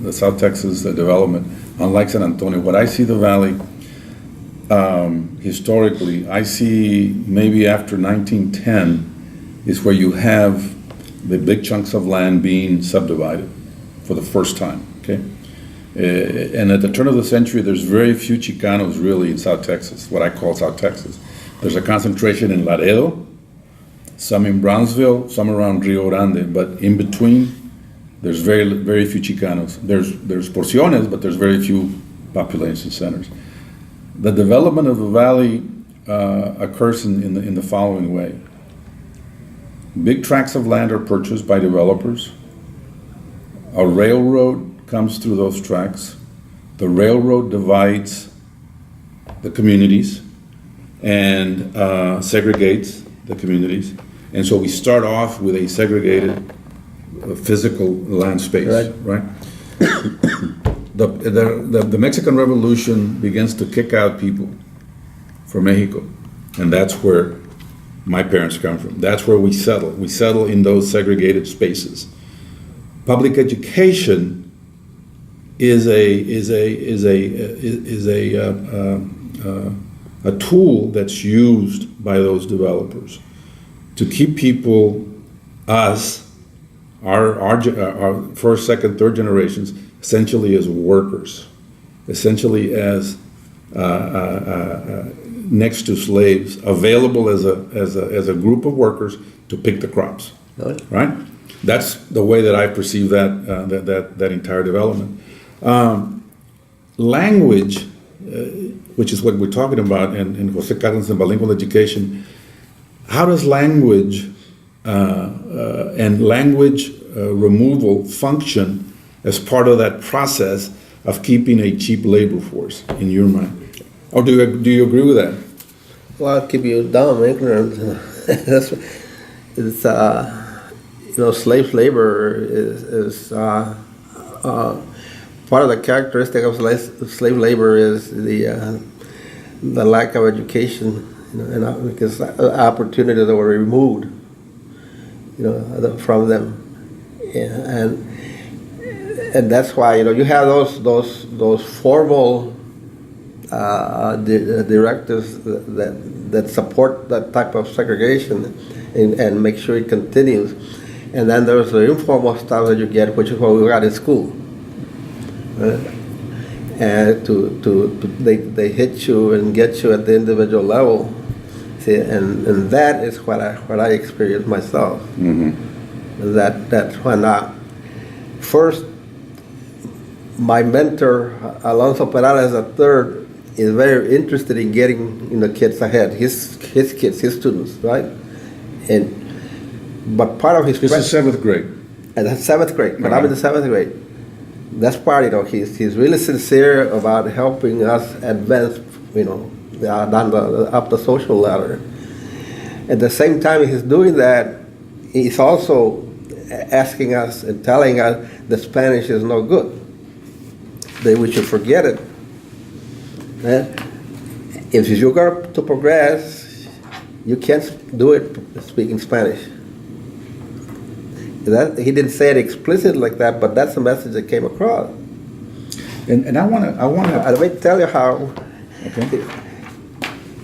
the South Texas development, unlike San Antonio, what I see the valley historically, I see maybe after 1910 is where you have the big chunks of land being subdivided for the first time, okay? And at the turn of the century, there's very few Chicanos really in South Texas, what I call South Texas. There's a concentration in Laredo, some in Brownsville, some around Rio Grande, but in between, there's very few Chicanos. There's porciones, but there's very few population centers. The development of the valley occurs in the following way. Big tracts of land are purchased by developers. A railroad comes through those tracts. The railroad divides the communities and segregates the communities. And so we start off with a segregated physical land space, right? The Mexican Revolution begins to kick out people from Mexico. And that's where my parents come from. That's where we settle. We settle in those segregated spaces. Public education is a tool that's used by those developers to keep people, us, our first, second, third generations, essentially as workers, essentially as next to slaves, available as a group of workers to pick the crops, right? That's the way that I perceive that entire development. Language, which is what we're talking about in Jose Carlos and bilingual education. How does language and language removal function as part of that process of keeping a cheap labor force in your mind? Or do you agree with that? Well, I'll keep you dumb, ignorant. Slave labor is part of the characteristic of slave labor is the lack of education, and because opportunities that were removed, from them, and that's why you have those formal directives that support that type of segregation and make sure it continues. And then there's the informal stuff that you get, which is what we got in school. And they hit you and get you at the individual level. See, and that is what I experienced myself. Mm-hmm. That's when first my mentor Alonso Perales III is very interested in getting kids ahead, his kids, his students, right? But part of his this is seventh grade. And that's seventh grade. But I'm in the seventh grade. That's part, he's really sincere about helping us advance, up the social ladder. At the same time he's doing that, he's also asking us and telling us that Spanish is no good, that we should forget it. If you're going to progress, you can't do it speaking Spanish. He didn't say it explicitly like that, but that's the message that came across. And I want to. Let me tell you how. Okay.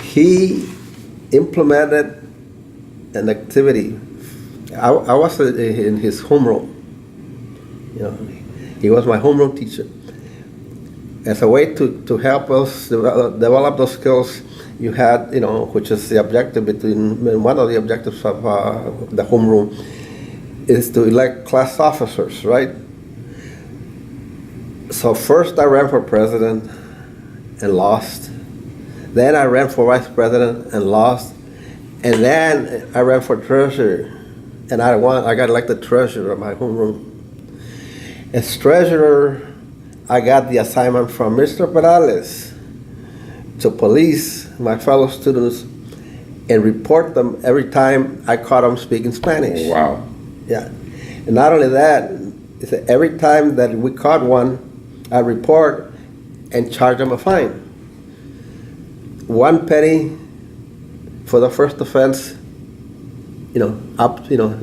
He implemented an activity. I was in his homeroom. He was my homeroom teacher. As a way to help us develop those skills, you had, which is the objective one of the objectives of the homeroom is to elect class officers, right? So first I ran for president and lost. Then I ran for vice president and lost. And then I ran for treasurer and I got elected treasurer of my homeroom. As treasurer, I got the assignment from Mr. Perales to police my fellow students and report them every time I caught them speaking Spanish. Wow. Yeah. And not only that, every time that we caught one, I report and charge them a fine. 1 penny for the first offense,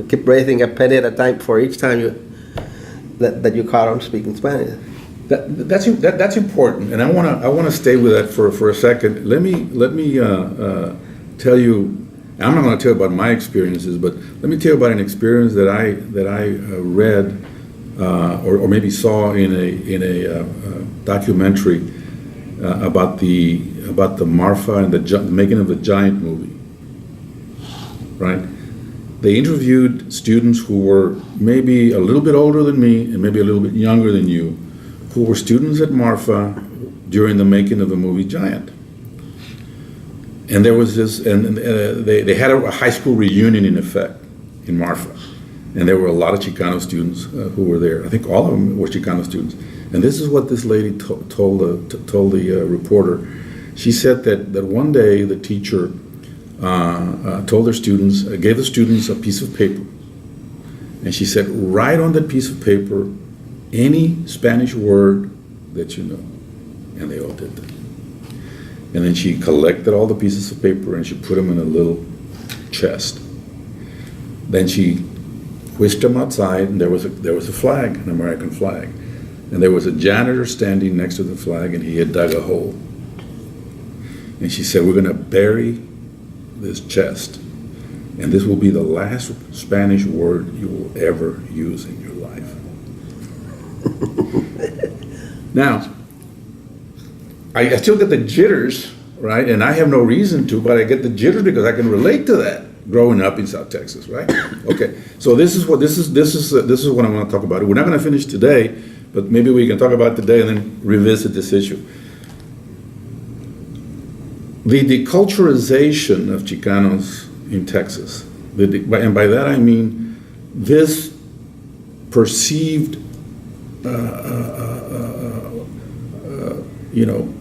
keep raising a penny at a time for each time that you caught them speaking Spanish. That's important, and I wanna stay with that for a second. Let me tell you. I'm not going to tell you about my experiences, but let me tell you about an experience that I read or maybe saw in a documentary about the Marfa and the making of the Giant movie. Right? They interviewed students who were maybe a little bit older than me and maybe a little bit younger than you, who were students at Marfa during the making of the movie Giant. And there was this, and they had a high school reunion in effect in Marfa. And there were a lot of Chicano students who were there. I think all of them were Chicano students. And this is what this lady told the reporter. She said that one day the teacher told her students, gave the students a piece of paper. And she said, write on that piece of paper any Spanish word that you know. And they all did that. And then she collected all the pieces of paper and she put them in a little chest. Then she whisked them outside, and there was a flag, an American flag. And there was a janitor standing next to the flag, and he had dug a hole. And she said, we're going to bury this chest, and this will be the last Spanish word you will ever use in your life. Now, I still get the jitters, right? And I have no reason to, but I get the jitters because I can relate to that growing up in South Texas, right? Okay, so this is what I want to talk about. We're not going to finish today, but maybe we can talk about it today and then revisit this issue. The deculturization of Chicanos in Texas, and by that I mean this perceived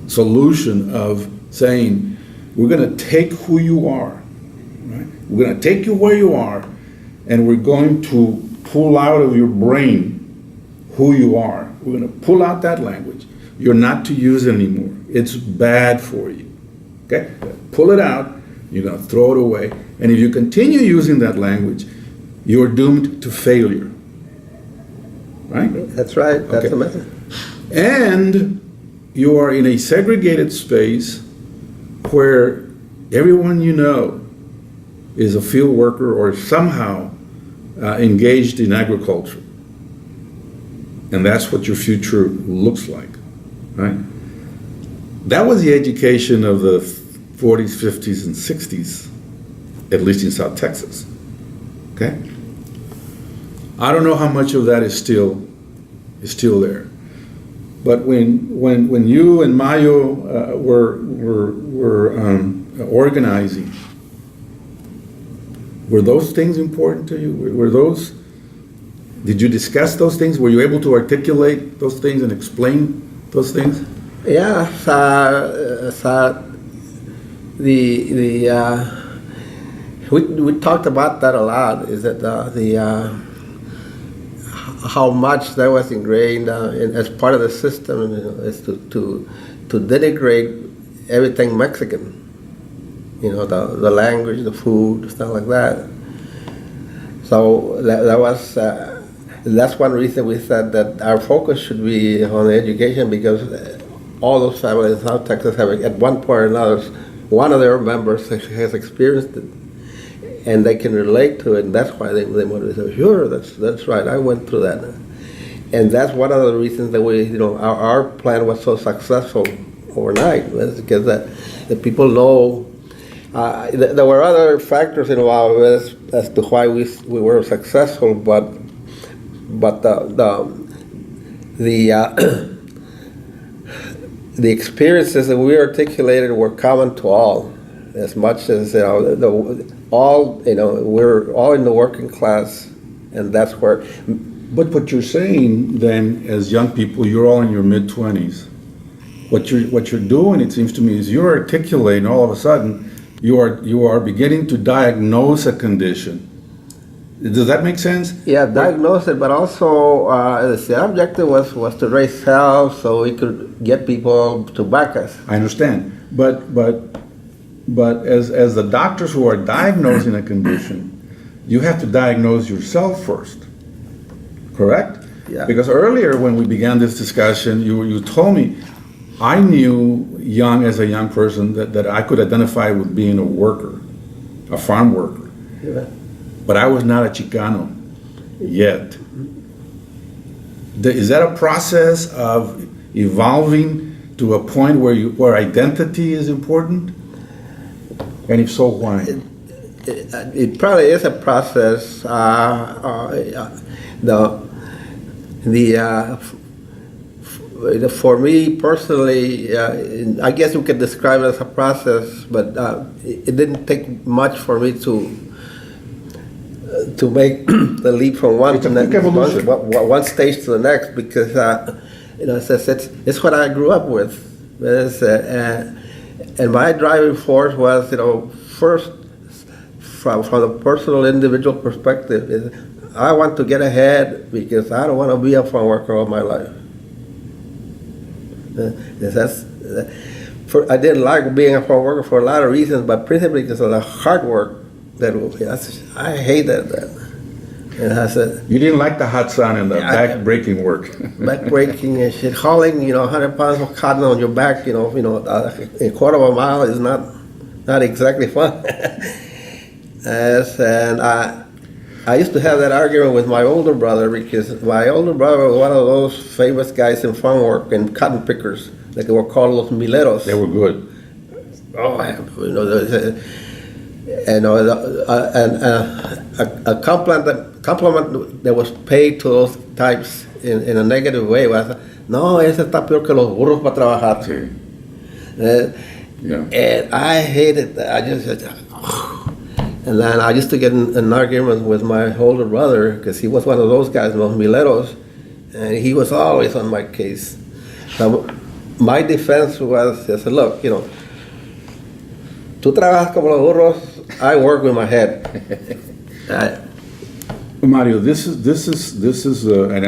solution of saying, we're going to take who you are, right? We're going to take you where you are, and we're going to pull out of your brain who you are. We're going to pull out that language. You're not to use it anymore. It's bad for you. Okay? Pull it out. You're going to throw it away. And if you continue using that language, you're doomed to failure. Right? That's right. That's the message. And you are in a segregated space where everyone you know is a field worker or somehow engaged in agriculture. And that's what your future looks like, right? That was the education of the 40s, 50s, and 60s, at least in South Texas, okay? I don't know how much of that is still there. But when you and Mario were organizing, were those things important to you? Did you discuss those things? Were you able to articulate those things and explain those things? Yeah, we talked about that a lot. Is that how much that was ingrained as part of the system, is to denigrate everything Mexican. The language, the food, stuff like that. So that was that's one reason we said that our focus should be on education, because all those families in South Texas have, at one point or another, one of their members has experienced it, and they can relate to it, and that's why they want to say, sure, that's right, I went through that. And that's one of the reasons that our plan was so successful overnight, was because that people know. There were other factors involved as to why we were successful, but the experiences that we articulated were common to all, as much as we're all in the working class, and that's where. But what you're saying then, as young people, you're all in your mid-20s. What you're doing, it seems to me, is you're articulating all of a sudden. You are beginning to diagnose a condition. Does that make sense? Yeah, diagnose it, but also the objective was to raise health so we could get people to back us. I understand, but as the doctors who are diagnosing a condition, you have to diagnose yourself first, correct? Yeah. Because earlier when we began this discussion, you told me, I knew as a young person that I could identify with being a worker, a farm worker. Yeah. But I was not a Chicano yet. Is that a process of evolving to a point where identity is important? And if so, why? It probably is a process. For me personally, I guess you could describe it as a process, but it didn't take much for me to make the leap from one stage to the next, because it's what I grew up with. And my driving force was, first from the personal individual perspective, is I want to get ahead because I don't want to be a farm worker all my life. I didn't like being a farm worker for a lot of reasons, but principally because of the hard work I hated that. And I said, you didn't like the hot sun and the back-breaking work. Back-breaking and shit, hauling 100 pounds of cotton on your back, a quarter of a mile is not exactly fun. And I used to have that argument with my older brother, because my older brother was one of those famous guys in farm work and cotton pickers, that they were called los mileros. They were good. Oh, a compliment that was paid to those types in a negative way was, no, ese está peor que los burros para trabajar. Sí. And I hated that. And then I used to get in an argument with my older brother, because he was one of those guys, los mileros, and he was always on my case. So my defense was, I said, look, tú trabajas como los burros, I work with my head. Mario, this is an